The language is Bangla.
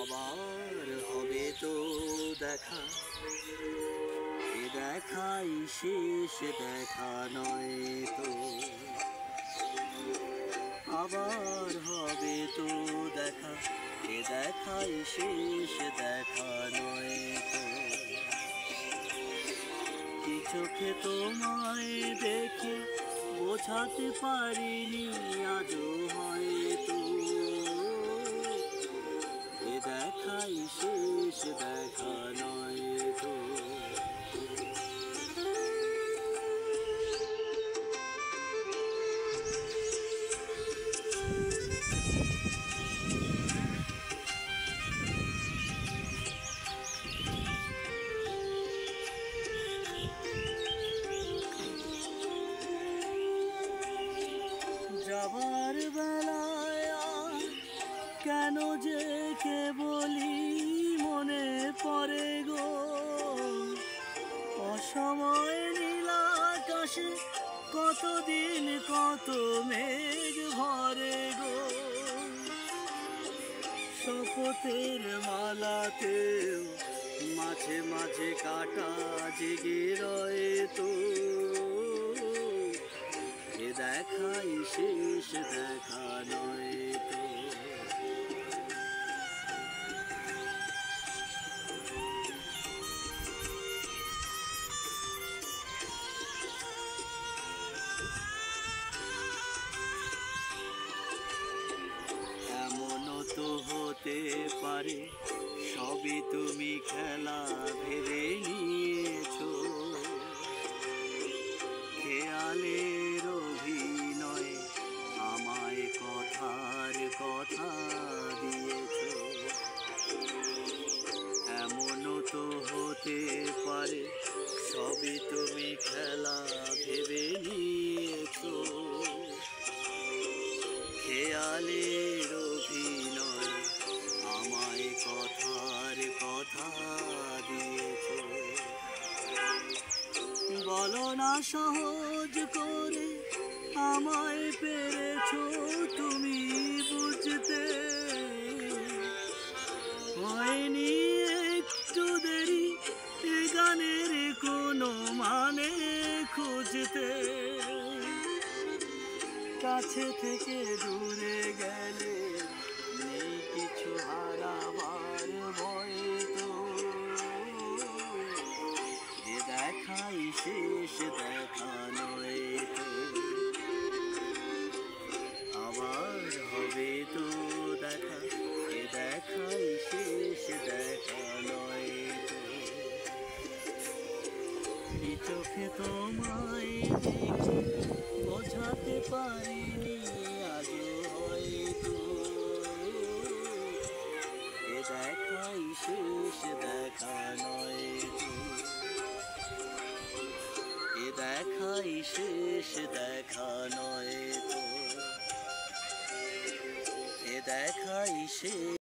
আবার হবে তো দেখা, এ দেখাই শেষ দেখা নয় তো। আবার হবে তো দেখা, এ দেখাই শেষ দেখা নয় তো। কি চোখে তোমায় দেখে বোঝাতে পারিনি আজও হয়তো, এ দেখাই শেষ দেখা নয় তো। যাবার বেলায় আর কেন যে কে বলি মনে পড়ে গো, অসময় নীল আকাশে কতদিন কত মেঘ ভরে গো। শপথের মালাতেও মাঝে মাঝে কাটা জেগে রয়ে তো, এ দেখাই শেষ দেখা নয় তো। এমনও তো হতে পারে সবই তুমি খেলা ভেবে নিয়েছো, খেয়ালের অভিনয়ে আমায় কথার কথা দিয়েছো। এমনও তো হতে পারে সবই তুমি খেলা ভেবে নিয়েছো, খেয়ালের অভিনয় আমায় কথার কথা দিয়েছো। বলো না সহজ করে আমায় পেরেছো তুমি বুঝতে, হয়নি একটু দেরি এ গানের কোনো মানে খুঁজতে। কাছে থেকে দূরে গেলে নেই কিছু হারাবার ভয় তো, এ দেখাই শেষ দেখা নয় তো। আবার হবে তো দেখা, এ দেখাই শেষ দেখা নয় তো। এই চোখে তোমায় দেখে বোঝাতে পারিনি আজও হয়তো, এ দেখাই শেষ দেখা নয় তো। এ দেখাই শেষ দেখা নয় তো, এ দেখাই শেষ।